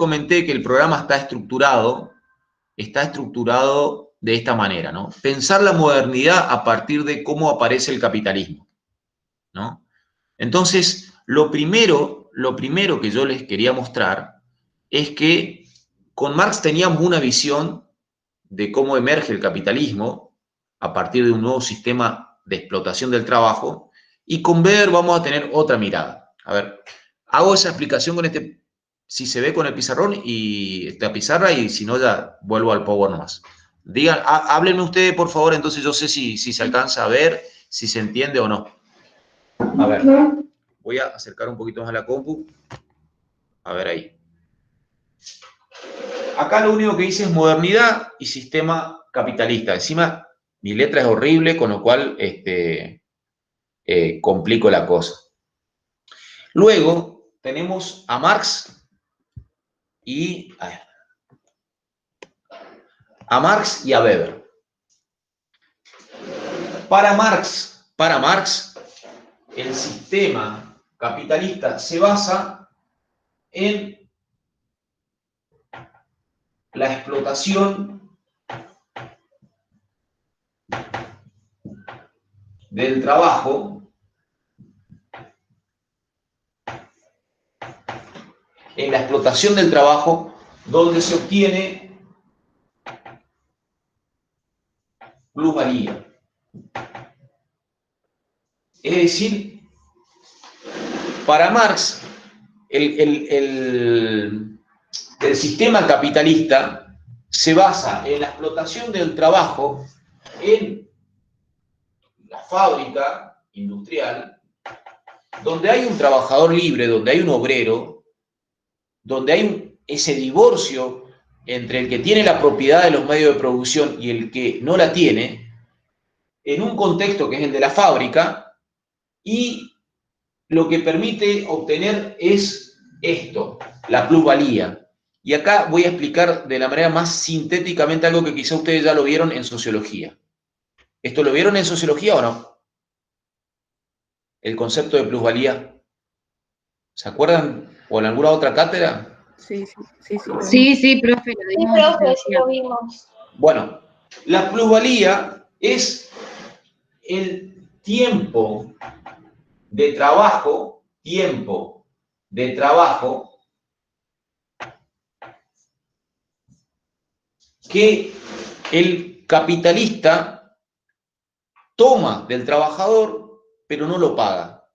comenté que el programa está estructurado de esta manera, ¿no? Pensar la modernidad a partir de cómo aparece el capitalismo, ¿no? Entonces, lo primero que yo les quería mostrar es que con Marx teníamos una visión de cómo emerge el capitalismo a partir de un nuevo sistema de explotación del trabajo, y con Weber vamos a tener otra mirada. A ver, hago esa explicación con este, si se ve con el pizarrón y esta pizarra, y si no ya vuelvo al Power nomás. Digan, háblenme ustedes, por favor, entonces yo sé si se alcanza a ver, si se entiende o no. A ver, voy a acercar un poquito más la compu. A ver ahí. Acá lo único que dice es modernidad y sistema capitalista. Encima, mi letra es horrible, con lo cual complico la cosa. Luego tenemos a Marx y a Weber. Para Marx, el sistema capitalista se basa en la explotación del trabajo, donde se obtiene plusvalía. Es decir, para Marx, el sistema capitalista se basa en la explotación del trabajo en la fábrica industrial, donde hay un trabajador libre, donde hay un obrero, donde hay ese divorcio entre el que tiene la propiedad de los medios de producción y el que no la tiene, en un contexto que es el de la fábrica, y lo que permite obtener es esto, la plusvalía. Y acá voy a explicar de la manera más sintéticamente algo que quizá ustedes ya lo vieron en sociología. ¿Esto lo vieron en sociología o no? El concepto de plusvalía. ¿Se acuerdan? ¿O en alguna otra cátedra? Sí, profe, sí lo vimos. Bueno, la plusvalía es el tiempo de trabajo que el capitalista toma del trabajador, pero no lo paga.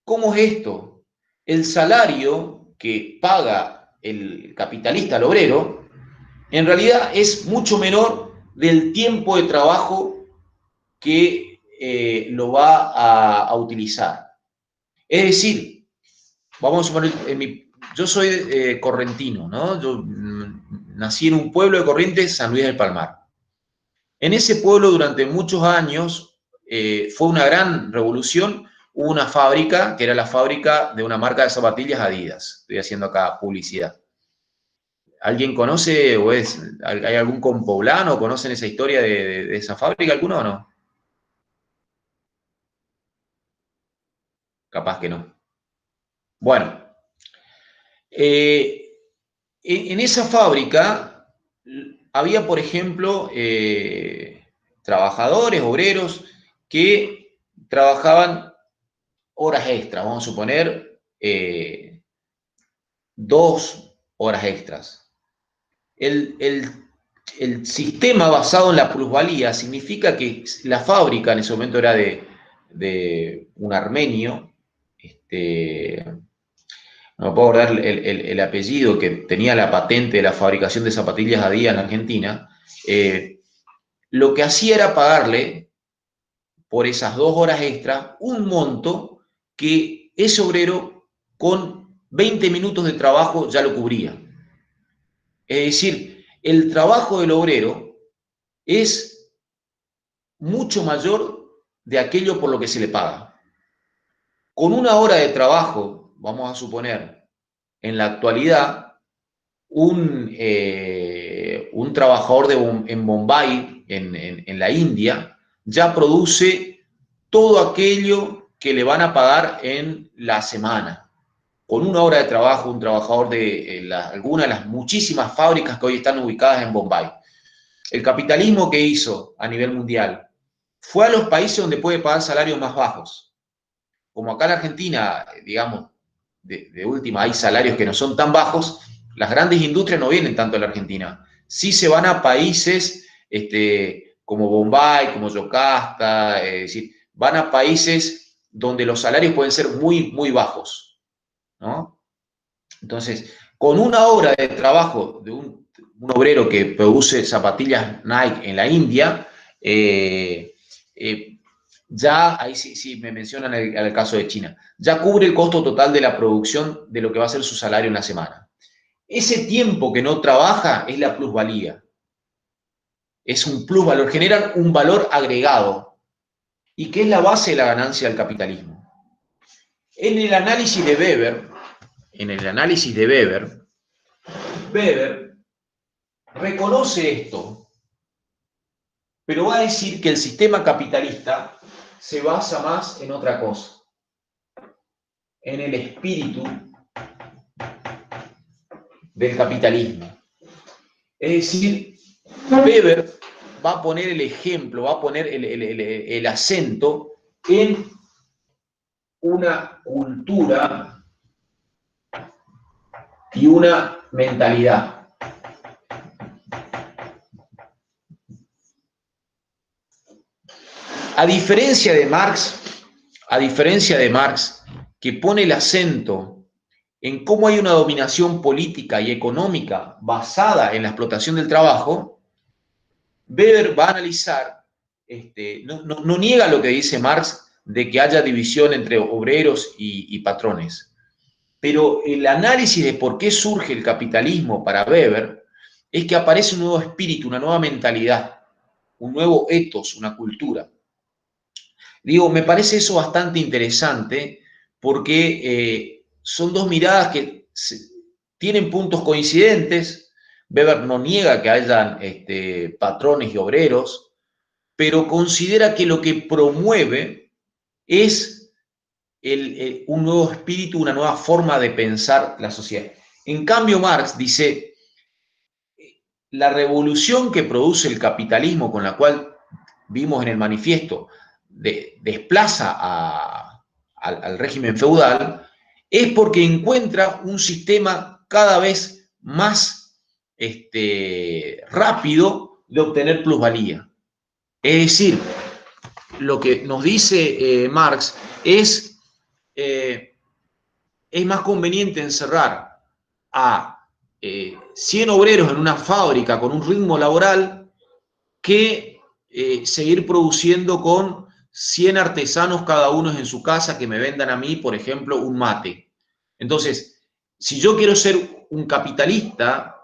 ¿Cómo es esto? El salario que paga el capitalista al obrero, en realidad es mucho menor del tiempo de trabajo que lo va a utilizar. Es decir, vamos a suponer, yo soy correntino, ¿no? Yo nací en un pueblo de Corrientes, San Luis del Palmar. En ese pueblo durante muchos años fue una gran revolución. Hubo una fábrica, que era la fábrica de una marca de zapatillas Adidas. Estoy haciendo acá publicidad. ¿Alguien conoce o hay algún compoblano? ¿Conocen esa historia de esa fábrica? ¿Alguno o no? Capaz que no. Bueno, en esa fábrica había, por ejemplo, trabajadores, obreros, que trabajaban horas extras, vamos a suponer 2 horas extras. El sistema basado en la plusvalía significa que la fábrica en ese momento era de un armenio, no me puedo acordar el apellido, que tenía la patente de la fabricación de zapatillas Adidas en Argentina. Lo que hacía era pagarle por esas 2 horas extras un monto que ese obrero con 20 minutos de trabajo ya lo cubría. Es decir, el trabajo del obrero es mucho mayor de aquello por lo que se le paga. Con 1 hora de trabajo, vamos a suponer, en la actualidad, un trabajador en Bombay, en la India, ya produce todo aquello que le van a pagar en la semana. con 1 hora de trabajo, un trabajador de alguna de las muchísimas fábricas que hoy están ubicadas en Bombay. El capitalismo que hizo a nivel mundial fue a los países donde puede pagar salarios más bajos. Como acá en Argentina, digamos, de última hay salarios que no son tan bajos, las grandes industrias no vienen tanto a la Argentina. Sí se van a países como Bombay, como Yocasta, es decir, van a países donde los salarios pueden ser muy, muy bajos, ¿no? Entonces, con 1 hora de trabajo de un obrero que produce zapatillas Nike en la India, ya, ahí sí me mencionan el caso de China, ya cubre el costo total de la producción de lo que va a ser su salario en la semana. Ese tiempo que no trabaja es la plusvalía. Es un plusvalor, generan un valor agregado. ¿Y qué es la base de la ganancia del capitalismo? En el análisis de Weber, Weber reconoce esto, pero va a decir que el sistema capitalista se basa más en otra cosa, en el espíritu del capitalismo. Es decir, Weber va a poner el ejemplo, va a poner el acento en una cultura y una mentalidad. A diferencia de Marx, que pone el acento en cómo hay una dominación política y económica basada en la explotación del trabajo, Weber va a analizar, no niega lo que dice Marx de que haya división entre obreros y patrones, pero el análisis de por qué surge el capitalismo para Weber es que aparece un nuevo espíritu, una nueva mentalidad, un nuevo ethos, una cultura. Digo, me parece eso bastante interesante porque son dos miradas que tienen puntos coincidentes. Weber no niega que hayan patrones y obreros, pero considera que lo que promueve es un nuevo espíritu, una nueva forma de pensar la sociedad. En cambio, Marx dice, la revolución que produce el capitalismo, con la cual vimos en el manifiesto, desplaza al régimen feudal, es porque encuentra un sistema cada vez más rápido de obtener plusvalía. Es decir, lo que nos dice Marx es más conveniente encerrar a 100 obreros en una fábrica con un ritmo laboral que seguir produciendo con 100 artesanos cada uno en su casa que me vendan a mí, por ejemplo, un mate. Entonces, si yo quiero ser un capitalista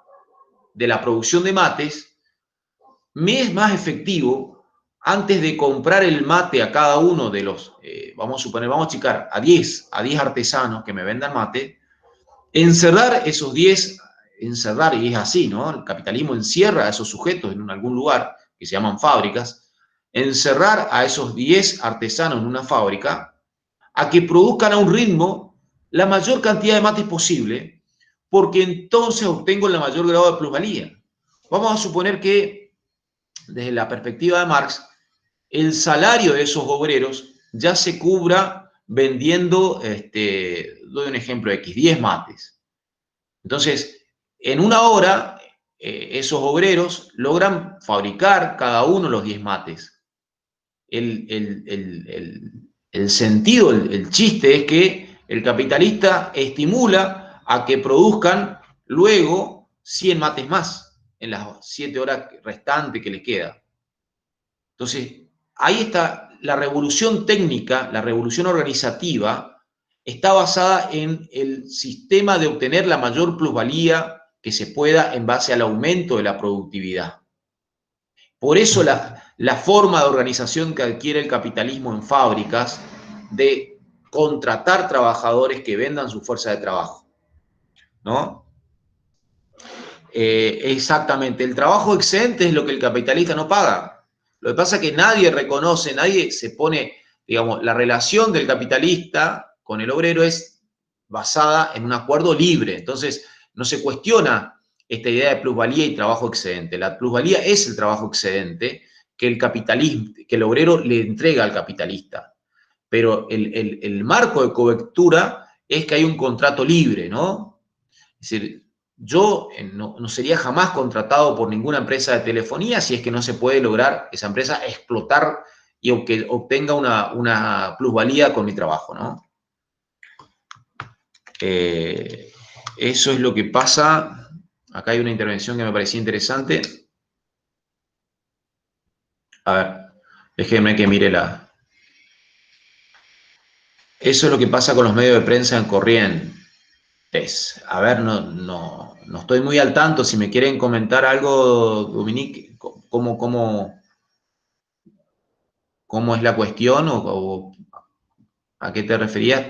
de la producción de mates, me es más efectivo, antes de comprar el mate a cada uno de los, vamos a achicar a 10 artesanos que me vendan mate, encerrar esos 10, y es así, ¿no? El capitalismo encierra a esos sujetos en algún lugar, que se llaman fábricas, encerrar a esos 10 artesanos en una fábrica a que produzcan a un ritmo la mayor cantidad de mates posible, porque entonces obtengo el mayor grado de plusvalía. Vamos a suponer que, desde la perspectiva de Marx, el salario de esos obreros ya se cubra vendiendo, doy un ejemplo X, 10 mates. Entonces, en 1 hora, esos obreros logran fabricar cada uno los 10 mates. El sentido, el chiste es que el capitalista estimula a que produzcan luego 100 mates más en las 7 horas restantes que les queda. Entonces, ahí está la revolución técnica, la revolución organizativa, está basada en el sistema de obtener la mayor plusvalía que se pueda en base al aumento de la productividad. Por eso la forma de organización que adquiere el capitalismo en fábricas de contratar trabajadores que vendan su fuerza de trabajo, ¿no? Exactamente, el trabajo excedente es lo que el capitalista no paga. Lo que pasa es que nadie reconoce, nadie se pone, digamos, la relación del capitalista con el obrero es basada en un acuerdo libre. Entonces, no se cuestiona esta idea de plusvalía y trabajo excedente. La plusvalía es el trabajo excedente que el obrero le entrega al capitalista. Pero el marco de cobertura es que hay un contrato libre, ¿no? Es decir, yo no sería jamás contratado por ninguna empresa de telefonía si es que no se puede lograr esa empresa explotar y que obtenga una plusvalía con mi trabajo, ¿no? Eso es lo que pasa. Acá hay una intervención que me parecía interesante. A ver, déjenme que mire la... Eso es lo que pasa con los medios de prensa en Corrientes. A ver, no estoy muy al tanto. Si me quieren comentar algo, Dominique, ¿cómo es la cuestión o a qué te referías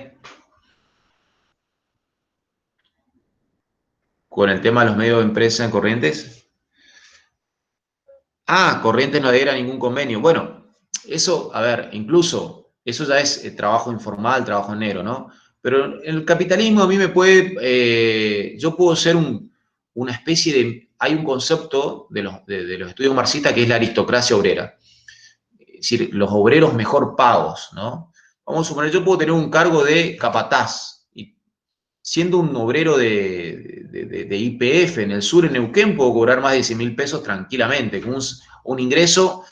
con el tema de los medios de prensa en Corrientes? Ah, Corrientes no adhiera a ningún convenio. Bueno, eso, a ver, incluso eso ya es trabajo informal, trabajo en negro, ¿no? Pero en el capitalismo a mí me puede, yo puedo ser una especie de, hay un concepto de los estudios marxistas que es la aristocracia obrera, es decir, los obreros mejor pagos, ¿no? Vamos a suponer, yo puedo tener un cargo de capataz, y siendo un obrero de YPF en el sur, en Neuquén, puedo cobrar más de 100.000 pesos tranquilamente, con un ingreso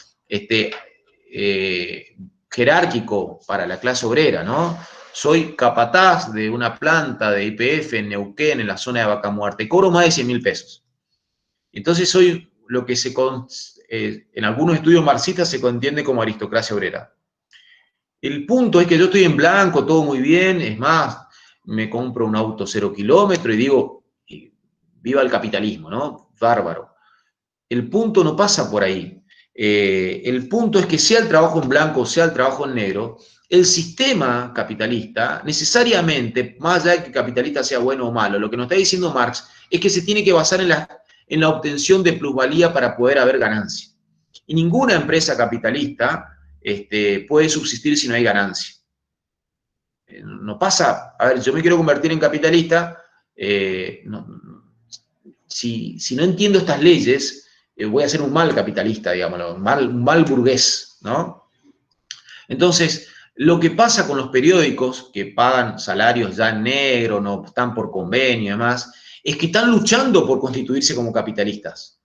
jerárquico para la clase obrera, ¿no? Soy capataz de una planta de YPF en Neuquén, en la zona de Vaca Muerta, y cobro más de 100.000 pesos. Entonces soy lo que en algunos estudios marxistas se entiende como aristocracia obrera. El punto es que yo estoy en blanco, todo muy bien, es más, me compro un auto 0 kilómetro y digo, viva el capitalismo, ¿no? Bárbaro. El punto no pasa por ahí. El punto es que sea el trabajo en blanco o sea el trabajo en negro, el sistema capitalista, necesariamente, más allá de que el capitalista sea bueno o malo, lo que nos está diciendo Marx es que se tiene que basar en la obtención de plusvalía para poder haber ganancia. Y ninguna empresa capitalista puede subsistir si no hay ganancia. No pasa, a ver, yo me quiero convertir en capitalista, si no entiendo estas leyes, voy a ser un mal capitalista, digámoslo, un mal burgués, ¿no? Entonces, lo que pasa con los periódicos que pagan salarios ya en negro, no están por convenio y demás, es que están luchando por constituirse como capitalistas,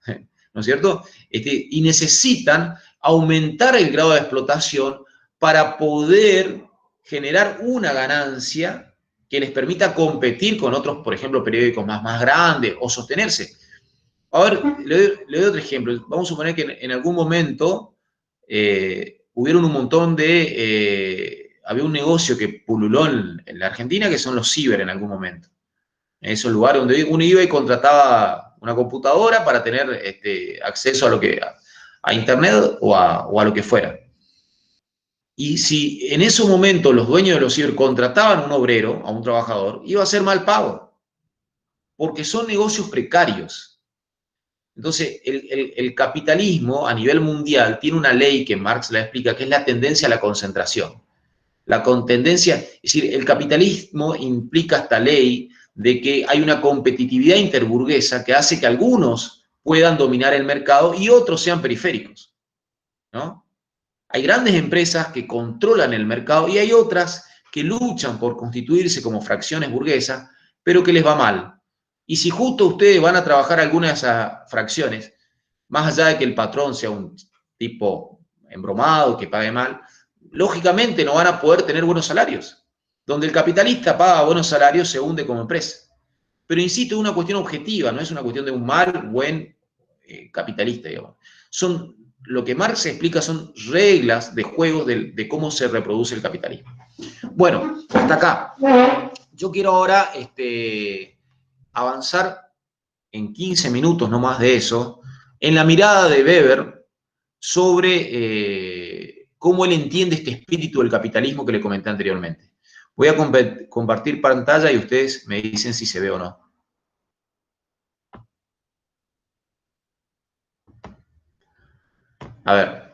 ¿no es cierto? Y necesitan aumentar el grado de explotación para poder generar una ganancia que les permita competir con otros, por ejemplo, periódicos más grandes o sostenerse. A ver, le doy otro ejemplo. Vamos a suponer que en algún momento hubieron un montón había un negocio que pululó en la Argentina que son los ciber en algún momento. En esos lugares donde uno iba y contrataba una computadora para tener acceso a internet o a lo que fuera. Y si en ese momento los dueños de los ciber contrataban a un obrero, a un trabajador, iba a ser mal pago, porque son negocios precarios. Entonces, el capitalismo a nivel mundial tiene una ley que Marx la explica, que es la tendencia a la concentración. La tendencia, es decir, el capitalismo implica esta ley de que hay una competitividad interburguesa que hace que algunos puedan dominar el mercado y otros sean periféricos, ¿no? Hay grandes empresas que controlan el mercado y hay otras que luchan por constituirse como fracciones burguesas, pero que les va mal. Y si justo ustedes van a trabajar alguna de esas fracciones, más allá de que el patrón sea un tipo embromado, que pague mal, lógicamente no van a poder tener buenos salarios. Donde el capitalista paga buenos salarios, se hunde como empresa. Pero insisto, es una cuestión objetiva, no es una cuestión de un mal, buen capitalista, digamos. Lo que Marx explica son reglas de juego de cómo se reproduce el capitalismo. Bueno, hasta acá. Yo quiero ahora avanzar en 15 minutos, no más de eso, en la mirada de Weber sobre cómo él entiende este espíritu del capitalismo que le comenté anteriormente. Voy a compartir pantalla y ustedes me dicen si se ve o no. A ver.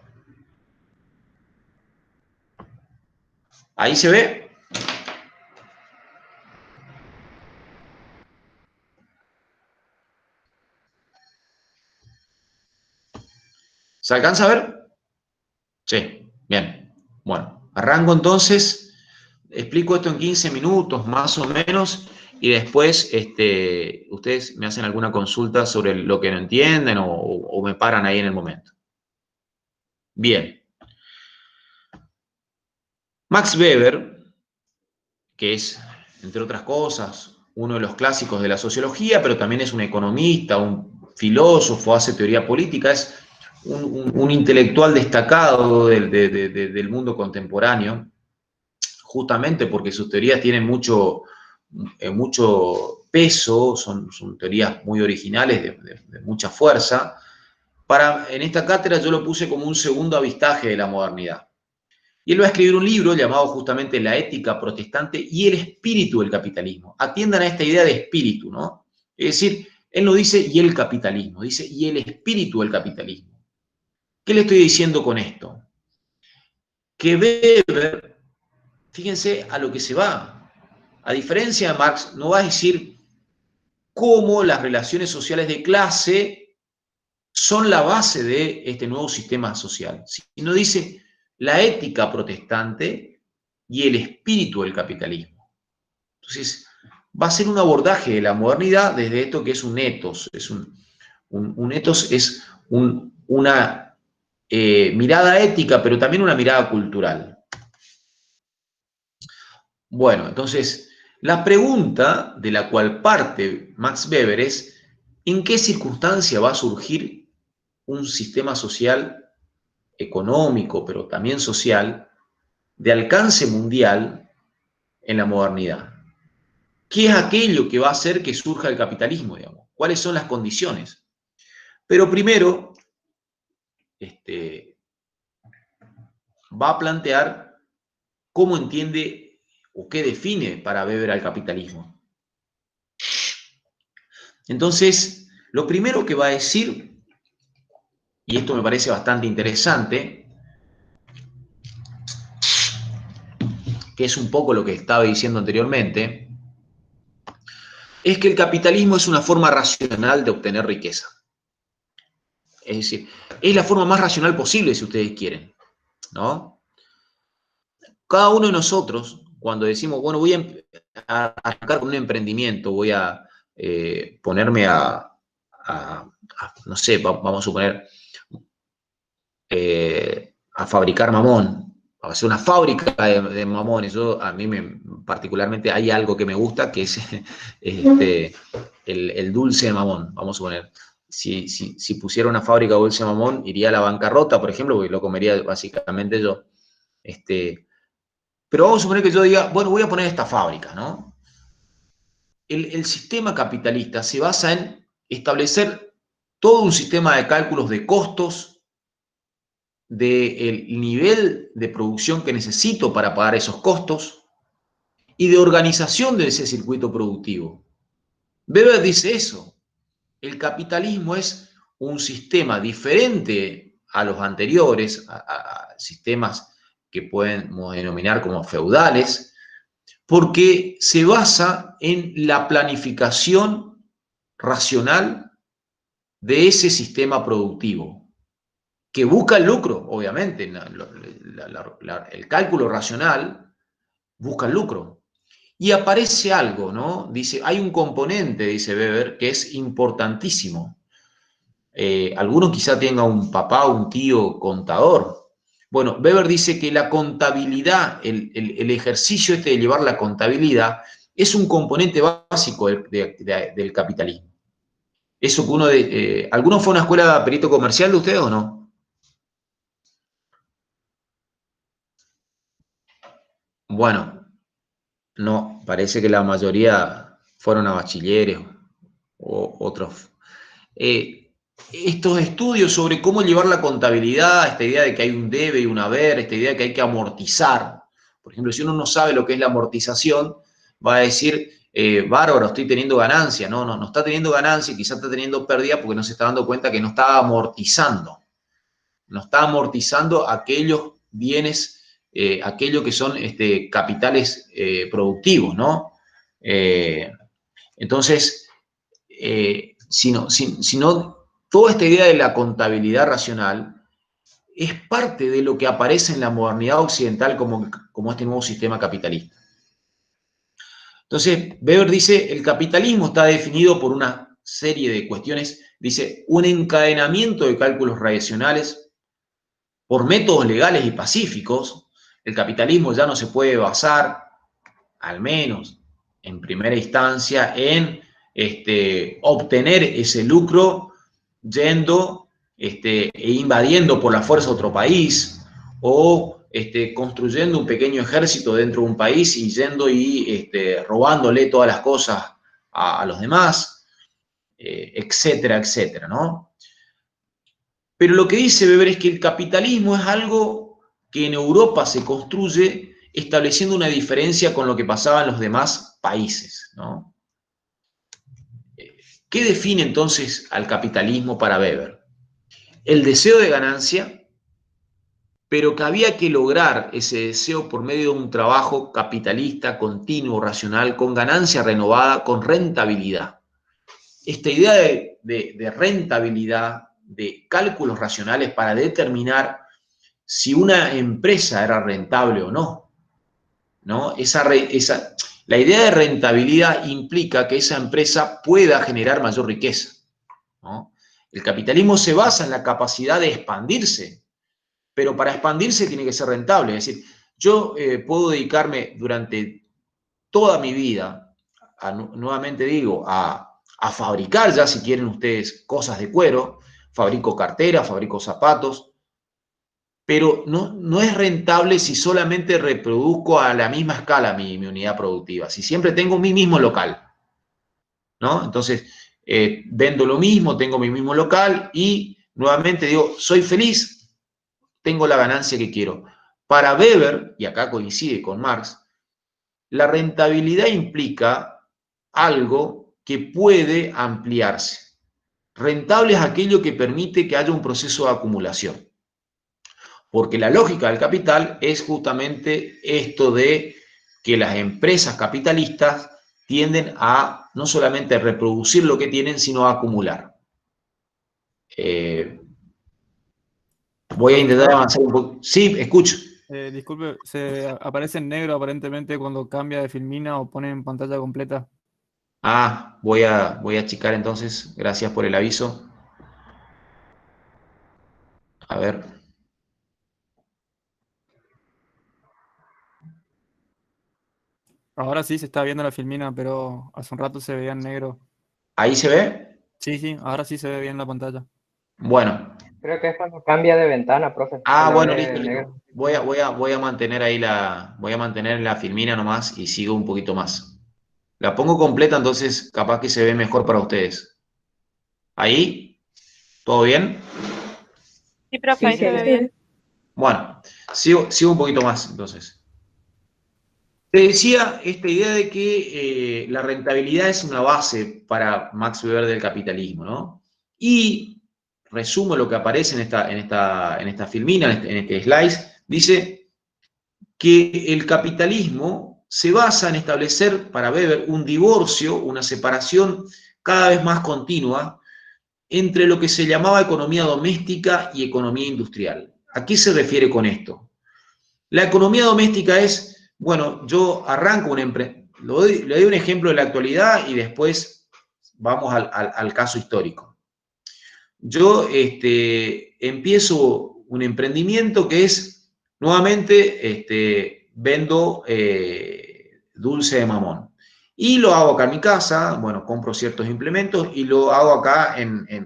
¿Ahí se ve? ¿Se alcanza a ver? Sí, bien. Bueno, arranco entonces, explico esto en 15 minutos más o menos y después ustedes me hacen alguna consulta sobre lo que no entienden o me paran ahí en el momento. Bien. Max Weber, que es, entre otras cosas, uno de los clásicos de la sociología, pero también es un economista, un filósofo, hace teoría política, es un intelectual destacado del mundo contemporáneo, justamente porque sus teorías tienen mucho peso, son teorías muy originales, de mucha fuerza. En esta cátedra yo lo puse como un segundo avistaje de la modernidad. Y él va a escribir un libro llamado justamente La ética protestante y el espíritu del capitalismo. Atiendan a esta idea de espíritu, ¿no? Es decir, él no dice y el capitalismo, dice y el espíritu del capitalismo. ¿Qué le estoy diciendo con esto? Que Weber, fíjense a lo que se va. A diferencia de Marx, no va a decir cómo las relaciones sociales de clase son la base de este nuevo sistema social, sino dice la ética protestante y el espíritu del capitalismo. Entonces, va a ser un abordaje de la modernidad desde esto que es un ethos. Un ethos es una mirada ética, pero también una mirada cultural. Bueno, entonces, la pregunta de la cual parte Max Weber es, ¿en qué circunstancia va a surgir un sistema social, económico, pero también social, de alcance mundial en la modernidad? ¿Qué es aquello que va a hacer que surja el capitalismo, digamos? ¿Cuáles son las condiciones? Pero primero, va a plantear cómo entiende o qué define para Weber al capitalismo. Entonces, lo primero que va a decir, y esto me parece bastante interesante, que es un poco lo que estaba diciendo anteriormente, es que el capitalismo es una forma racional de obtener riqueza. Es decir, es la forma más racional posible, si ustedes quieren, ¿no? Cada uno de nosotros, cuando decimos, bueno, voy a arrancar con un emprendimiento, voy a ponerme no sé, vamos a suponer, a fabricar mamón, a hacer una fábrica de mamones. A mí particularmente hay algo que me gusta, que es el dulce de mamón, vamos a suponer. Si pusiera una fábrica de dulce de mamón, iría a la bancarrota, por ejemplo, porque lo comería básicamente yo. Pero vamos a suponer que yo diga, bueno, voy a poner esta fábrica, ¿no? El sistema capitalista se basa en establecer todo un sistema de cálculos de costos, del nivel de producción que necesito para pagar esos costos y de organización de ese circuito productivo. Weber dice eso. El capitalismo es un sistema diferente a los anteriores, a sistemas que podemos denominar como feudales, porque se basa en la planificación racional de ese sistema productivo, que busca el lucro, obviamente. El cálculo racional busca el lucro. Y aparece algo, ¿no? Dice, hay un componente, dice Weber, que es importantísimo. Alguno quizá tenga un papá o un tío contador. Bueno, Weber dice que la contabilidad, el ejercicio de llevar la contabilidad, es un componente básico del capitalismo. Eso que ¿alguno fue a una escuela de perito comercial de ustedes o no? Bueno, no, parece que la mayoría fueron a bachilleres o otros. Estos estudios sobre cómo llevar la contabilidad, esta idea de que hay un debe y un haber, esta idea de que hay que amortizar. Por ejemplo, si uno no sabe lo que es la amortización, va a decir, bárbaro, estoy teniendo ganancia. No está teniendo ganancia, quizás está teniendo pérdida porque no se está dando cuenta que no está amortizando. No está amortizando aquellos bienes, aquello que son capitales productivos, ¿no? Entonces, si no, toda esta idea de la contabilidad racional es parte de lo que aparece en la modernidad occidental como este nuevo sistema capitalista. Entonces, Weber dice, el capitalismo está definido por una serie de cuestiones, dice, un encadenamiento de cálculos racionales por métodos legales y pacíficos. El capitalismo ya no se puede basar, al menos en primera instancia, en obtener ese lucro yendo e invadiendo por la fuerza otro país o construyendo un pequeño ejército dentro de un país y yendo y robándole todas las cosas a los demás, etcétera, etcétera, ¿no? Pero lo que dice Weber es que el capitalismo es algo que en Europa se construye estableciendo una diferencia con lo que pasaba en los demás países, ¿no? ¿Qué define entonces al capitalismo para Weber? El deseo de ganancia, pero que había que lograr ese deseo por medio de un trabajo capitalista, continuo, racional, con ganancia renovada, con rentabilidad. Esta idea de rentabilidad, de cálculos racionales para determinar si una empresa era rentable o no, ¿no? La idea de rentabilidad implica que esa empresa pueda generar mayor riqueza, ¿no? El capitalismo se basa en la capacidad de expandirse, pero para expandirse tiene que ser rentable. Es decir, yo puedo dedicarme durante toda mi vida, nuevamente digo, a fabricar ya, si quieren ustedes, cosas de cuero, fabrico carteras, fabrico zapatos, pero no es rentable si solamente reproduzco a la misma escala mi unidad productiva, si siempre tengo mi mismo local, ¿no? Entonces, vendo lo mismo, tengo mi mismo local y nuevamente digo, soy feliz, tengo la ganancia que quiero. Para Weber, y acá coincide con Marx, la rentabilidad implica algo que puede ampliarse. Rentable es aquello que permite que haya un proceso de acumulación. Porque la lógica del capital es justamente esto de que las empresas capitalistas tienden a no solamente reproducir lo que tienen, sino a acumular. Voy a intentar avanzar un poco. Sí, escucho. Disculpe, se aparece en negro aparentemente cuando cambia de filmina o pone en pantalla completa. Ah, voy a achicar entonces. Gracias por el aviso. A ver. Ahora sí se está viendo la filmina, pero hace un rato se veía en negro. ¿Ahí se ve? Sí, sí, ahora sí se ve bien la pantalla. Bueno. Creo que es cuando cambia de ventana, profe. Ah, Se le bueno, ve listo, listo. negro. Voy a mantener ahí voy a mantener la filmina nomás y sigo un poquito más. La pongo completa, entonces capaz que se ve mejor para ustedes. ¿Ahí? ¿Todo bien? Sí, profe, ahí se ve bien. Bueno, sigo un poquito más, entonces. Te decía esta idea de que la rentabilidad es una base para Max Weber del capitalismo, ¿no? Y resumo lo que aparece en esta filmina, en este slide, dice que el capitalismo se basa en establecer para Weber un divorcio, una separación cada vez más continua entre lo que se llamaba economía doméstica y economía industrial. ¿A qué se refiere con esto? La economía doméstica es, bueno, yo arranco una empresa, le doy un ejemplo de la actualidad y después vamos al caso histórico. Yo empiezo un emprendimiento que es, nuevamente, vendo dulce de mamón. Y lo hago acá en mi casa, bueno, compro ciertos implementos y lo hago acá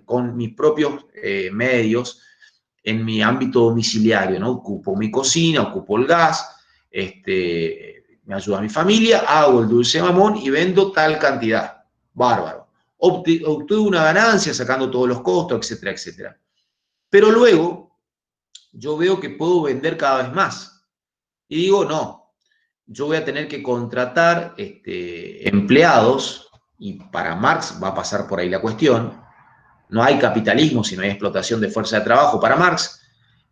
con mis propios medios en mi ámbito domiciliario, ¿no? Ocupo mi cocina, ocupo el gas, me ayuda a mi familia, hago el dulce de mamón y vendo tal cantidad. Bárbaro. Obtuve una ganancia sacando todos los costos, etcétera, etcétera. Pero luego yo veo que puedo vender cada vez más. Y digo, no, yo voy a tener que contratar empleados, y para Marx va a pasar por ahí la cuestión. No hay capitalismo si no hay explotación de fuerza de trabajo para Marx.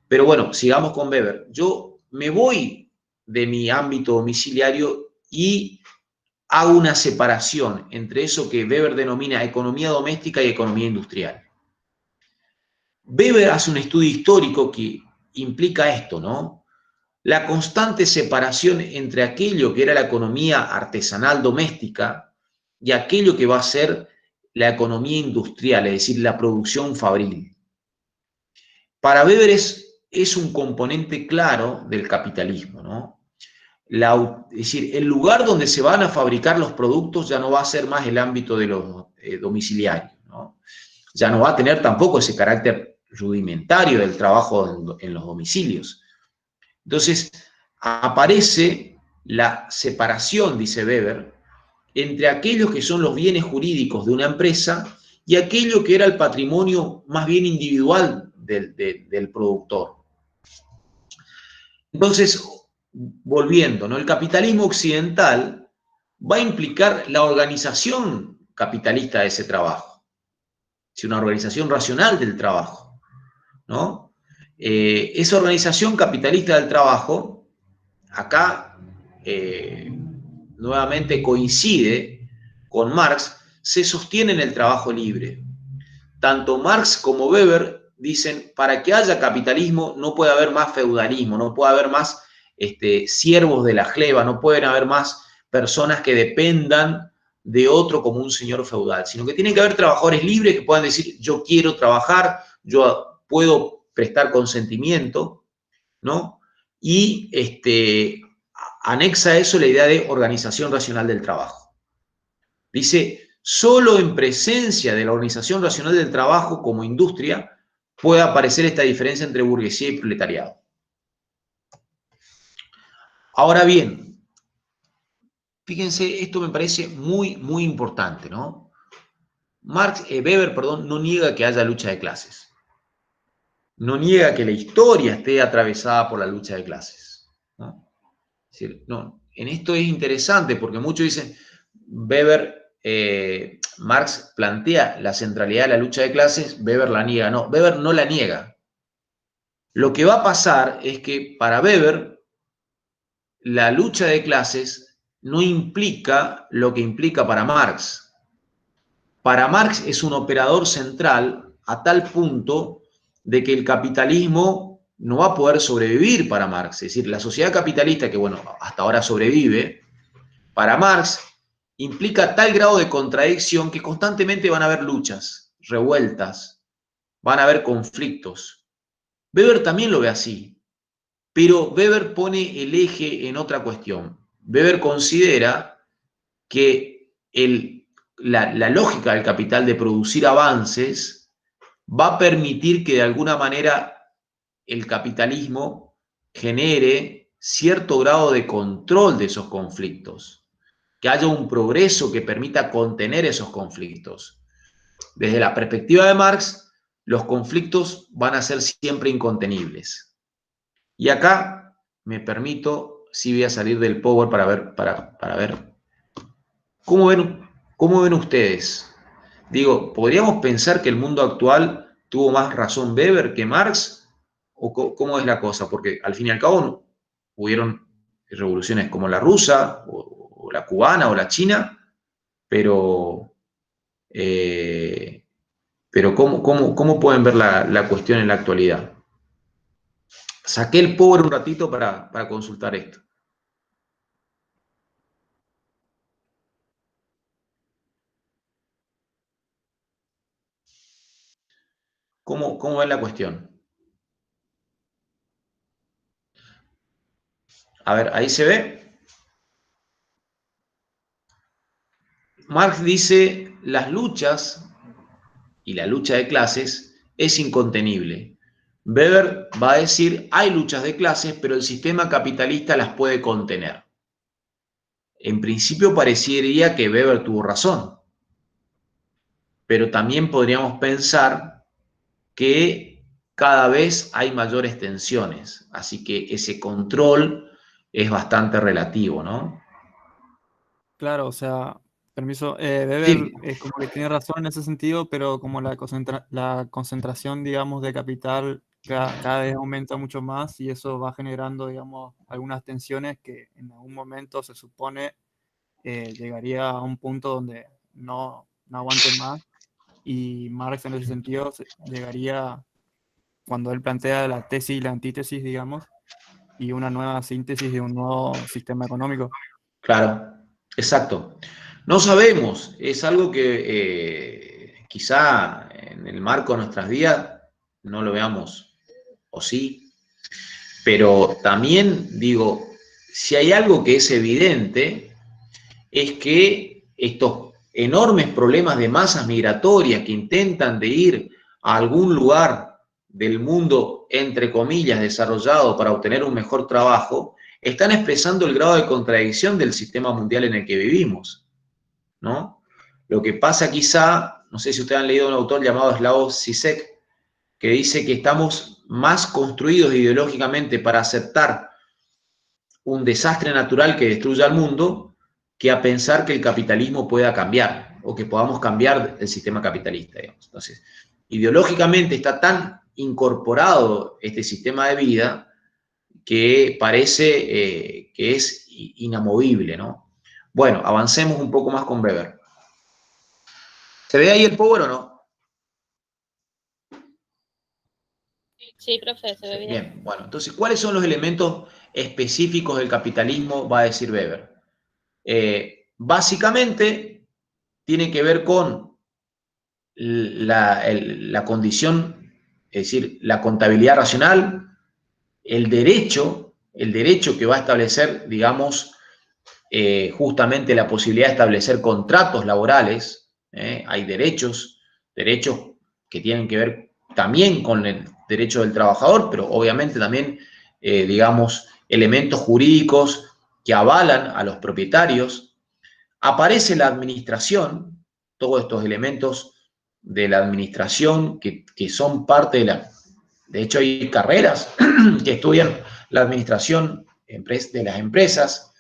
Pero bueno, sigamos con Weber. Yo me voy de mi ámbito domiciliario y hago una separación entre eso que Weber denomina economía doméstica y economía industrial. Weber hace un estudio histórico que implica esto, ¿no? La constante separación entre aquello que era la economía artesanal doméstica y aquello que va a ser la economía industrial, es decir, la producción fabril. Para Weber es un componente claro del capitalismo, ¿no? Es decir, el lugar donde se van a fabricar los productos ya no va a ser más el ámbito de los domiciliarios, ¿no? Ya no va a tener tampoco ese carácter rudimentario del trabajo en los domicilios. Entonces, aparece la separación, dice Weber, entre aquellos que son los bienes jurídicos de una empresa y aquello que era el patrimonio más bien individual del productor. Entonces, volviendo, ¿no? El capitalismo occidental va a implicar la organización capitalista de ese trabajo, es una organización racional del trabajo, ¿no? Esa organización capitalista del trabajo, acá nuevamente coincide con Marx, se sostiene en el trabajo libre. Tanto Marx como Weber dicen, para que haya capitalismo no puede haber más feudalismo, no puede haber más siervos de la gleba, no pueden haber más personas que dependan de otro como un señor feudal, sino que tienen que haber trabajadores libres que puedan decir, yo quiero trabajar, yo puedo prestar consentimiento, ¿no? Y anexa a eso la idea de organización racional del trabajo. Dice, solo en presencia de la organización racional del trabajo como industria puede aparecer esta diferencia entre burguesía y proletariado. Ahora bien, fíjense, esto me parece muy, muy importante, ¿no? Weber, no niega que haya lucha de clases. No niega que la historia esté atravesada por la lucha de clases, ¿no? Es decir, no, en esto es interesante porque muchos dicen, Marx plantea la centralidad de la lucha de clases, Weber la niega. No, Weber no la niega. Lo que va a pasar es que para Weber la lucha de clases no implica lo que implica para Marx. Para Marx es un operador central a tal punto de que el capitalismo no va a poder sobrevivir para Marx. Es decir, la sociedad capitalista, que bueno, hasta ahora sobrevive, para Marx implica tal grado de contradicción que constantemente van a haber luchas, revueltas, van a haber conflictos. Weber también lo ve así, pero Weber pone el eje en otra cuestión. Weber considera que la lógica del capital de producir avances va a permitir que de alguna manera el capitalismo genere cierto grado de control de esos conflictos, que haya un progreso que permita contener esos conflictos. Desde la perspectiva de Marx, los conflictos van a ser siempre incontenibles. Y acá me permito, sí voy a salir del Power para ver cómo ven ustedes. Digo, ¿podríamos pensar que el mundo actual tuvo más razón Weber que Marx? ¿O cómo es la cosa? Porque al fin y al cabo hubieron revoluciones como la rusa, o la cubana, o la china, pero ¿cómo pueden ver la cuestión en la actualidad? Saqué el Power un ratito para consultar esto. ¿Cómo ven la cuestión? A ver, ahí se ve. Marx dice, las luchas y la lucha de clases es incontenible. Weber va a decir, hay luchas de clases, pero el sistema capitalista las puede contener. En principio parecería que Weber tuvo razón, pero también podríamos pensar que cada vez hay mayores tensiones, así que ese control es bastante relativo, ¿no? Claro, o sea, permiso, Weber Sí, es como que tiene razón en ese sentido, pero como la concentración, digamos, de capital cada vez aumenta mucho más y eso va generando, digamos, algunas tensiones que en algún momento se supone llegaría a un punto donde no aguante más y Marx en ese sentido llegaría cuando él plantea la tesis y la antítesis, digamos, y una nueva síntesis de un nuevo sistema económico. Claro, exacto. No sabemos, es algo que quizá en el marco de nuestras vidas no lo veamos, o sí, pero también digo, si hay algo que es evidente, es que estos enormes problemas de masas migratorias que intentan de ir a algún lugar del mundo, entre comillas, desarrollado para obtener un mejor trabajo, están expresando el grado de contradicción del sistema mundial en el que vivimos, ¿no? Lo que pasa quizá, no sé si ustedes han leído un autor llamado Slavoj Žižek, que dice que estamos más construidos ideológicamente para aceptar un desastre natural que destruya al mundo que a pensar que el capitalismo pueda cambiar o que podamos cambiar el sistema capitalista, digamos. Entonces, ideológicamente está tan incorporado este sistema de vida que parece que es inamovible, ¿no? Bueno, avancemos un poco más con Weber. ¿Se ve ahí el power o no? Sí, profe, se ve bien. Bien, bueno, entonces, ¿cuáles son los elementos específicos del capitalismo? Va a decir Weber. Básicamente, tiene que ver con la condición, es decir, la contabilidad racional, el derecho que va a establecer, digamos, justamente la posibilidad de establecer contratos laborales. Hay derechos que tienen que ver también con el derecho del trabajador, pero obviamente también, digamos, elementos jurídicos que avalan a los propietarios. Aparece la administración, todos estos elementos de la administración que son parte de la... De hecho, hay carreras que estudian la administración de las empresas.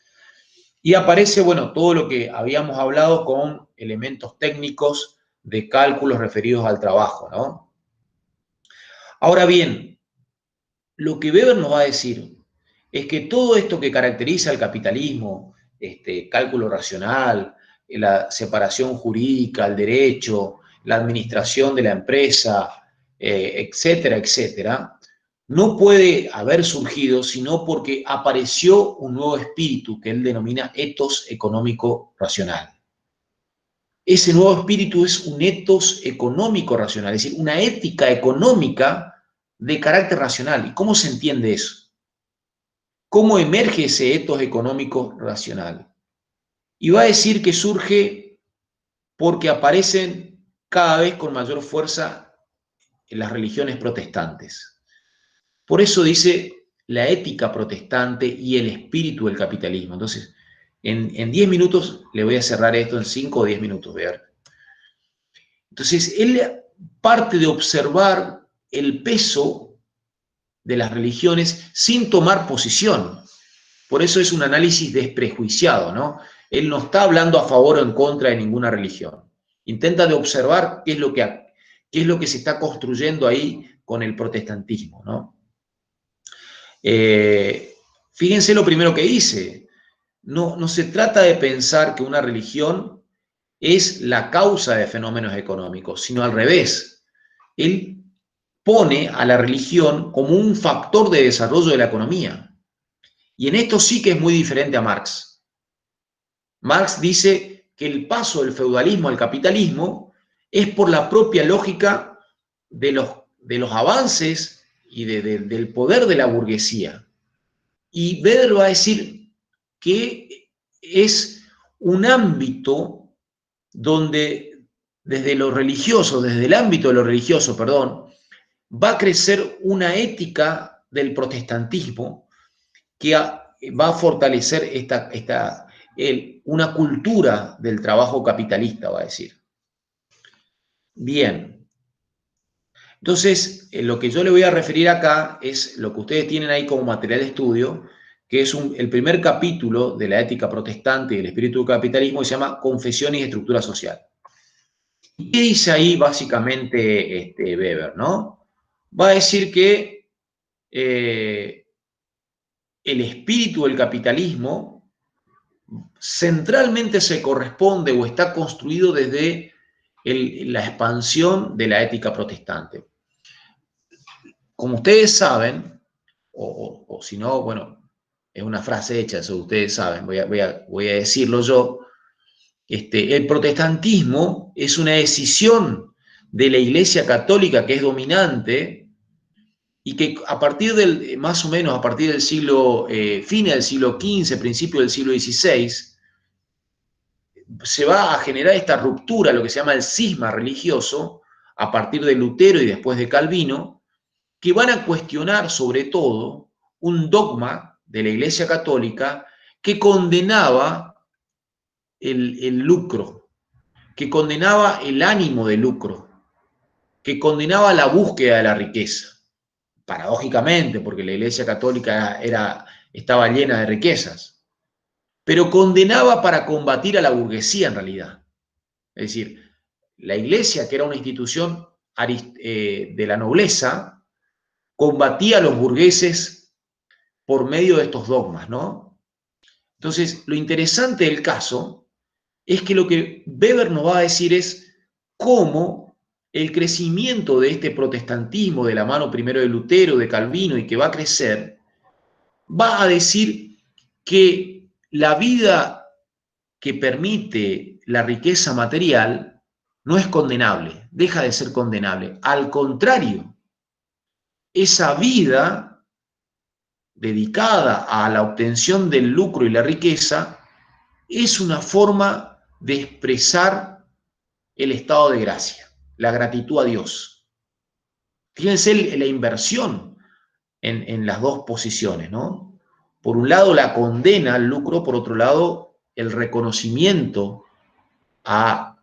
Y aparece, bueno, todo lo que habíamos hablado con elementos técnicos de cálculos referidos al trabajo, ¿no? Ahora bien, lo que Weber nos va a decir es que todo esto que caracteriza al capitalismo, cálculo racional, la separación jurídica, el derecho, la administración de la empresa, etcétera, etcétera, no puede haber surgido sino porque apareció un nuevo espíritu que él denomina ethos económico racional. Ese nuevo espíritu es un ethos económico racional, es decir, una ética económica de carácter racional. ¿Y cómo se entiende eso? ¿Cómo emerge ese ethos económico racional? Y va a decir que surge porque aparecen cada vez con mayor fuerza en las religiones protestantes. Por eso dice la ética protestante y el espíritu del capitalismo. Entonces, en 10 minutos le voy a cerrar esto, en 5 o 10 minutos, ver. Entonces, él parte de observar el peso de las religiones sin tomar posición. Por eso es un análisis desprejuiciado, ¿no? Él no está hablando a favor o en contra de ninguna religión. Intenta de observar qué es lo que se está construyendo ahí con el protestantismo, ¿no? Fíjense lo primero que dice. No se trata de pensar que una religión es la causa de fenómenos económicos, sino al revés. Él pone a la religión como un factor de desarrollo de la economía. Y en esto sí que es muy diferente a Marx. Marx dice que el paso del feudalismo al capitalismo es por la propia lógica de los avances y del poder de la burguesía. Y Weber va a decir que es un ámbito donde desde lo religioso, desde el ámbito de lo religioso, perdón, va a crecer una ética del protestantismo que va a fortalecer una cultura del trabajo capitalista, va a decir. Bien. Entonces, lo que yo le voy a referir acá es lo que ustedes tienen ahí como material de estudio, que es el primer capítulo de la ética protestante y del espíritu del capitalismo, que se llama Confesiones y estructura social. ¿Y qué dice ahí básicamente Weber, no? Va a decir que el espíritu del capitalismo centralmente se corresponde o está construido desde la expansión de la ética protestante. como ustedes saben, o si no, bueno, es una frase hecha, eso ustedes saben, voy a decirlo yo, el protestantismo es una decisión de la Iglesia Católica que es dominante y que a partir del, más o menos a partir del siglo, fines del siglo XV, principio del siglo XVI, se va a generar esta ruptura, lo que se llama el cisma religioso, a partir de Lutero y después de Calvino, que van a cuestionar sobre todo un dogma de la Iglesia Católica que condenaba el lucro, que condenaba el ánimo de lucro, que condenaba la búsqueda de la riqueza. Paradójicamente, porque la Iglesia Católica estaba llena de riquezas, pero condenaba para combatir a la burguesía en realidad. Es decir, la Iglesia, que era una institución de la nobleza, combatía a los burgueses por medio de estos dogmas, ¿no? Entonces, lo interesante del caso es que lo que Weber nos va a decir es cómo el crecimiento de este protestantismo de la mano primero de Lutero, de Calvino y que va a crecer, va a decir que la vida que permite la riqueza material no es condenable, deja de ser condenable. Al contrario, esa vida dedicada a la obtención del lucro y la riqueza es una forma de expresar el estado de gracia, la gratitud a Dios. Fíjense la inversión en las dos posiciones, ¿no? Por un lado la condena al lucro, por otro lado el reconocimiento a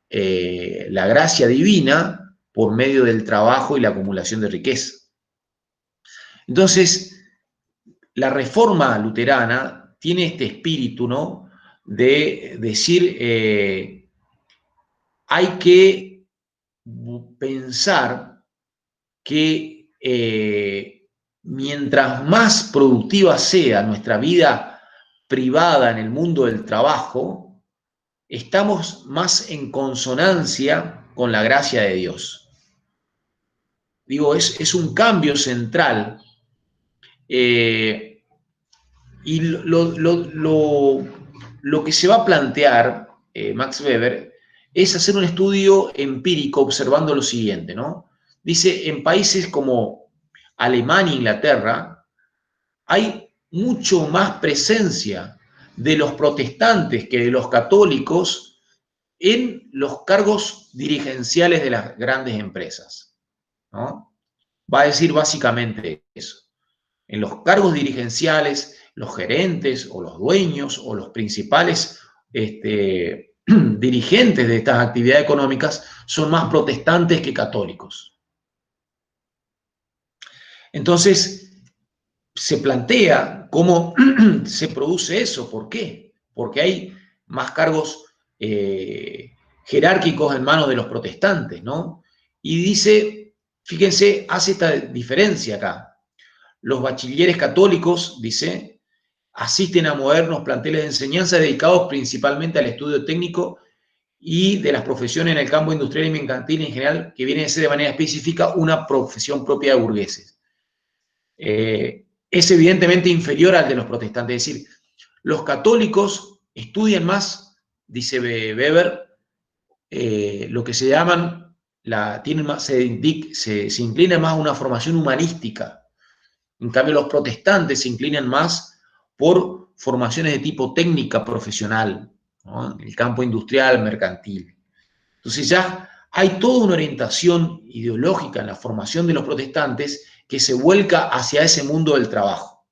la gracia divina por medio del trabajo y la acumulación de riqueza. Entonces, la reforma luterana tiene este espíritu, ¿no? De decir, hay que pensar que mientras más productiva sea nuestra vida privada en el mundo del trabajo, estamos más en consonancia con la gracia de Dios. Digo, es un cambio central. Y lo que se va a plantear, Max Weber, es hacer un estudio empírico observando lo siguiente, ¿no? Dice, en países como Alemania e Inglaterra, hay mucho más presencia de los protestantes que de los católicos en los cargos dirigenciales de las grandes empresas, ¿no? Va a decir básicamente eso. En los cargos dirigenciales, los gerentes o los dueños o los principales dirigentes de estas actividades económicas son más protestantes que católicos. Entonces, se plantea cómo se produce eso. ¿Por qué? Porque hay más cargos jerárquicos en manos de los protestantes, ¿no? Y dice, fíjense, hace esta diferencia acá. Los bachilleres católicos, dice, asisten a modernos planteles de enseñanza dedicados principalmente al estudio técnico y de las profesiones en el campo industrial y mercantil en general, que viene a ser de manera específica una profesión propia de burgueses. Es evidentemente inferior al de los protestantes. Es decir, los católicos estudian más, dice Weber, lo que se llaman, se inclina más a una formación humanística. En cambio, los protestantes se inclinan más por formaciones de tipo técnica profesional, ¿no? En el campo industrial, mercantil. Entonces ya hay toda una orientación ideológica en la formación de los protestantes que se vuelca hacia ese mundo del trabajo.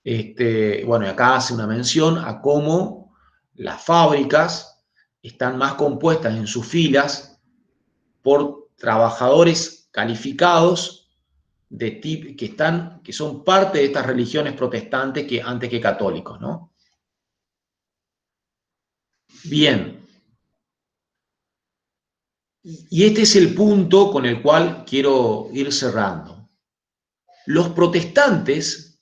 Bueno, y acá hace una mención a cómo las fábricas están más compuestas en sus filas por trabajadores calificados que son parte de estas religiones protestantes antes que católicos, ¿no? Bien. Y este es el punto con el cual quiero ir cerrando. Los protestantes,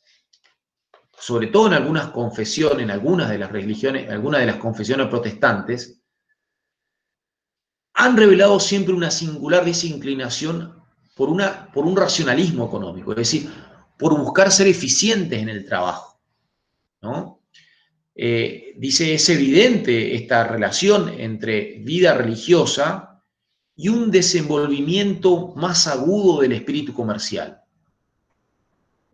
sobre todo en algunas confesiones, en algunas de las religiones, algunas de las confesiones protestantes, han revelado siempre una singular desinclinación por un racionalismo económico, es decir, por buscar ser eficientes en el trabajo, ¿no? Dice, es evidente esta relación entre vida religiosa y un desenvolvimiento más agudo del espíritu comercial.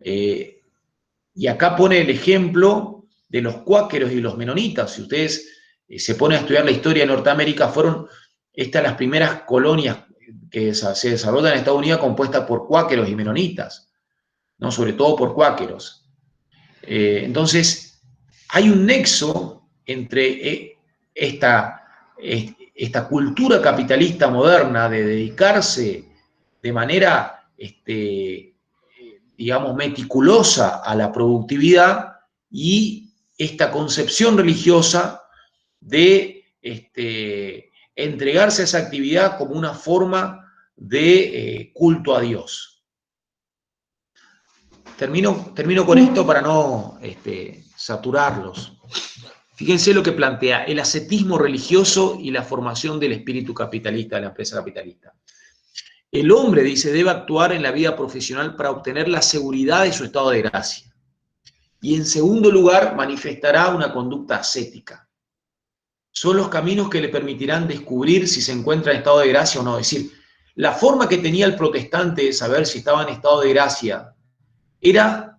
Y acá pone el ejemplo de los cuáqueros y los menonitas. Si ustedes se ponen a estudiar la historia de Norteamérica, fueron estas las primeras colonias que se desarrollan en Estados Unidos compuestas por cuáqueros y menonitas, ¿no? Sobre todo por cuáqueros. Entonces, hay un nexo entre esta cultura capitalista moderna de dedicarse de manera, digamos, meticulosa a la productividad y esta concepción religiosa de entregarse a esa actividad como una forma de culto a Dios. Termino con esto para no saturarlos. Fíjense lo que plantea el ascetismo religioso y la formación del espíritu capitalista de la empresa capitalista. El hombre, dice, debe actuar en la vida profesional para obtener la seguridad de su estado de gracia. Y en segundo lugar, manifestará una conducta ascética. Son los caminos que le permitirán descubrir si se encuentra en estado de gracia o no. Es decir, la forma que tenía el protestante de saber si estaba en estado de gracia era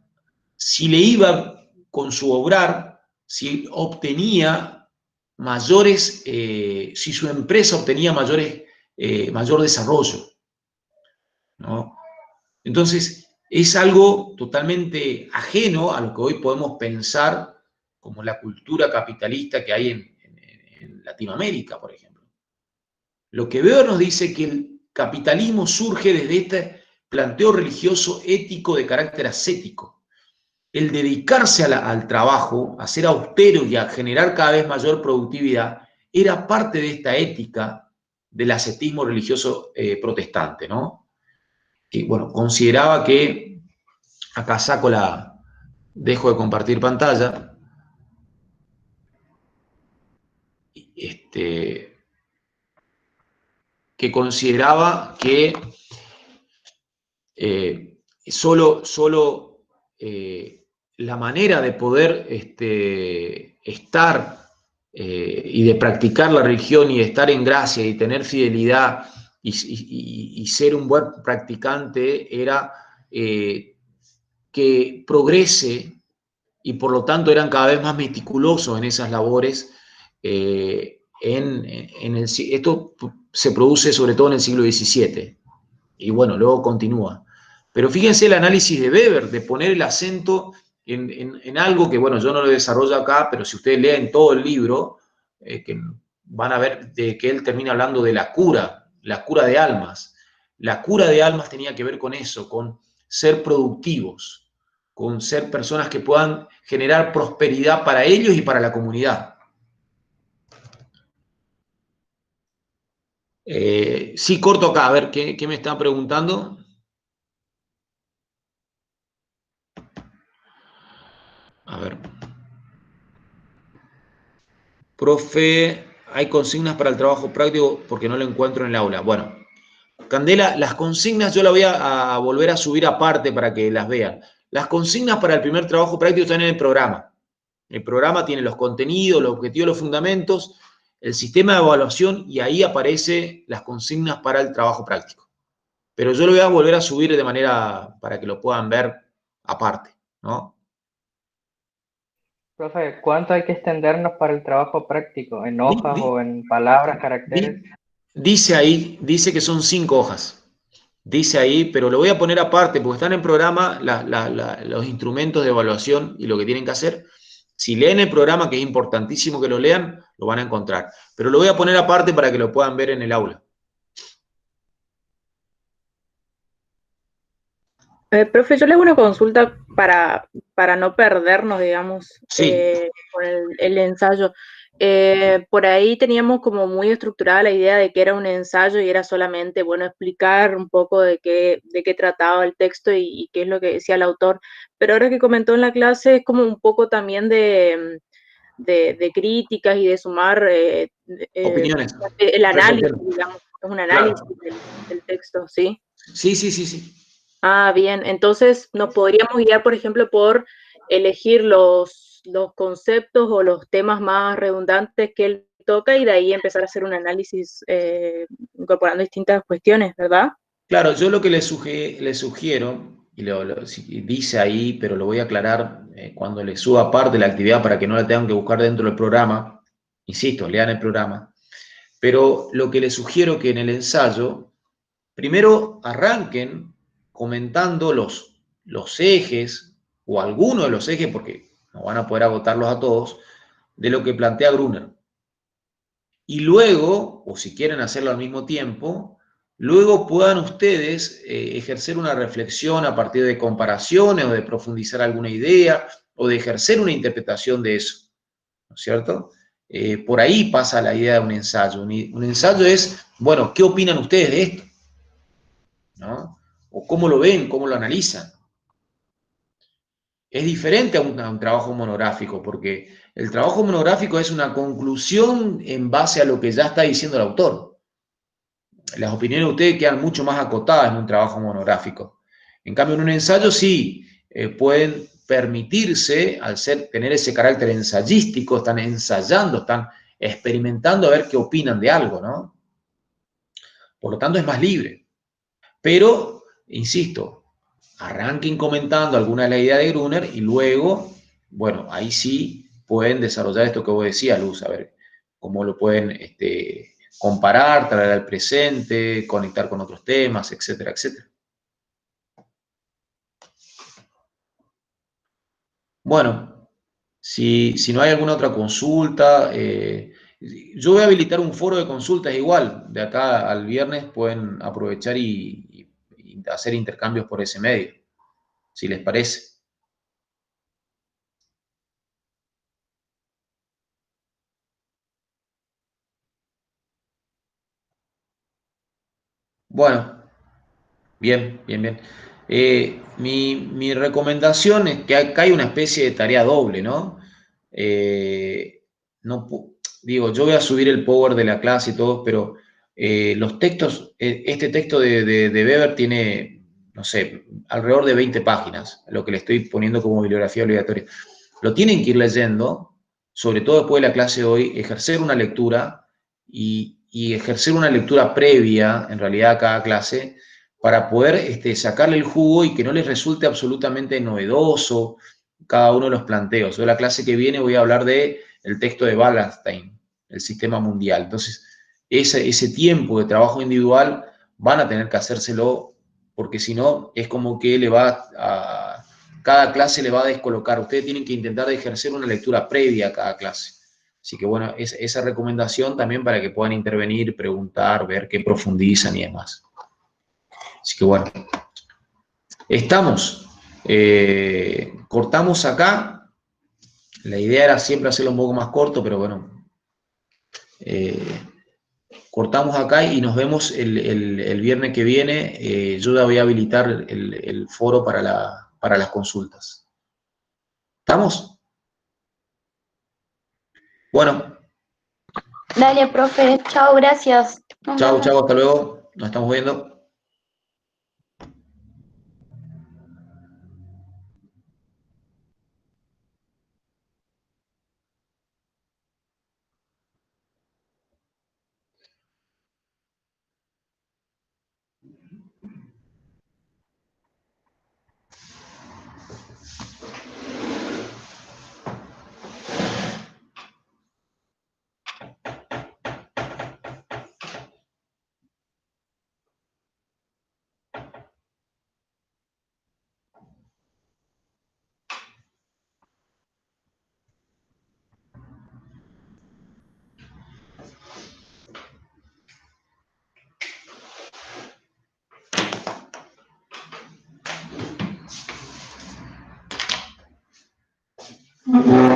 si le iba con su obrar, si obtenía mayores, si su empresa obtenía mayor desarrollo, ¿no? Entonces, es algo totalmente ajeno a lo que hoy podemos pensar como la cultura capitalista que hay en Latinoamérica, por ejemplo. Lo que Weber nos dice que el capitalismo surge desde este planteo religioso ético de carácter ascético. El dedicarse al trabajo, a ser austero y a generar cada vez mayor productividad, era parte de esta ética del ascetismo religioso protestante, ¿no? Que, bueno, consideraba que, acá dejo de compartir pantalla, que consideraba que solo la manera de poder estar y de practicar la religión y de estar en gracia y tener fidelidad y ser un buen practicante era que progrese, y por lo tanto eran cada vez más meticulosos en esas labores. Esto se produce sobre todo en el siglo XVII, y bueno, luego continúa. Pero fíjense el análisis de Weber, de poner el acento en algo que, bueno, yo no lo desarrollo acá, pero si ustedes leen todo el libro, que van a ver de que él termina hablando de la cura de almas. La cura de almas tenía que ver con eso, con ser productivos, con ser personas que puedan generar prosperidad para ellos y para la comunidad. Sí, corto acá, a ver, ¿qué me están preguntando? A ver. Profe, hay consignas para el trabajo práctico porque no lo encuentro en el aula. Bueno, Candela, las consignas yo las voy a volver a subir aparte para que las vean. Las consignas para el primer trabajo práctico están en el programa. El programa tiene los contenidos, los objetivos, los fundamentos, el sistema de evaluación, y ahí aparecen las consignas para el trabajo práctico. Pero yo lo voy a volver a subir de manera para que lo puedan ver aparte, ¿no? Profe, ¿cuánto hay que extendernos para el trabajo práctico? ¿En hojas o en palabras, caracteres? Dice ahí, dice que son 5 hojas. Dice ahí, pero lo voy a poner aparte porque están en programa los instrumentos de evaluación y lo que tienen que hacer. Si leen el programa, que es importantísimo que lo lean, lo van a encontrar. Pero lo voy a poner aparte para que lo puedan ver en el aula. Profe, yo le hago una consulta para no perdernos, digamos, Sí. con el ensayo. Por ahí teníamos como muy estructurada la idea de que era un ensayo y era solamente, bueno, explicar un poco de qué trataba el texto y qué es lo que decía el autor. Pero ahora que comentó en la clase es como un poco también de críticas y de sumar Opiniones. el análisis, digamos, es un análisis del texto, ¿sí? Sí, sí, sí, sí. Ah, bien. Entonces, nos podríamos guiar, por ejemplo, por elegir los conceptos o los temas más redundantes que él toca y de ahí empezar a hacer un análisis incorporando distintas cuestiones, ¿verdad? Claro, yo lo que le sugiero, y dice ahí, pero lo voy a aclarar cuando le suba parte de la actividad para que no la tengan que buscar dentro del programa, insisto, lean el programa, pero lo que le sugiero que en el ensayo, primero arranquen comentando los ejes, o algunos de los ejes, porque no van a poder agotarlos a todos, de lo que plantea Gruner. Y luego, o si quieren hacerlo al mismo tiempo, luego puedan ustedes ejercer una reflexión a partir de comparaciones o de profundizar alguna idea o de ejercer una interpretación de eso, ¿no es cierto? Por ahí pasa la idea de un ensayo. Un ensayo es, bueno, ¿qué opinan ustedes de esto? ¿No? O cómo lo ven, cómo lo analizan. Es diferente a un trabajo monográfico, porque el trabajo monográfico es una conclusión en base a lo que ya está diciendo el autor. Las opiniones de ustedes quedan mucho más acotadas en un trabajo monográfico. En cambio, en un ensayo sí pueden permitirse, al tener ese carácter ensayístico, están ensayando, están experimentando a ver qué opinan de algo, ¿no? Por lo tanto, es más libre. Pero, insisto, arranquen comentando alguna de las ideas de Gruner y luego, bueno, ahí sí pueden desarrollar esto que vos decías, Luz, a ver cómo lo pueden comparar, traer al presente, conectar con otros temas, etcétera, etcétera. Bueno, si no hay alguna otra consulta, yo voy a habilitar un foro de consultas igual. De acá al viernes pueden aprovechar y hacer intercambios por ese medio, si les parece. Bueno, bien, bien, bien. Mi recomendación es que acá hay una especie de tarea doble, ¿no? No digo, yo voy a subir el power de la clase y todo, pero los textos, este texto de Weber tiene, no sé, alrededor de 20 páginas, lo que le estoy poniendo como bibliografía obligatoria. Lo tienen que ir leyendo, sobre todo después de la clase de hoy, ejercer una lectura y ejercer una lectura previa, en realidad, a cada clase, para poder sacarle el jugo y que no les resulte absolutamente novedoso cada uno de los planteos. Yo la clase que viene voy a hablar del texto de Wallerstein, el sistema mundial. Entonces, ese tiempo de trabajo individual van a tener que hacérselo, porque si no, es como que cada clase le va a descolocar. Ustedes tienen que intentar ejercer una lectura previa a cada clase. Así que bueno, esa recomendación también para que puedan intervenir, preguntar, ver qué profundizan y demás. Así que bueno, estamos. Cortamos acá. La idea era siempre hacerlo un poco más corto, pero bueno. Cortamos acá y nos vemos el viernes que viene. Yo ya voy a habilitar el foro para las consultas. ¿Estamos? Bueno. Dale, profe. Chao, gracias. Nos Chao, vemos. chao, hasta luego. Nos estamos viendo. Ujú.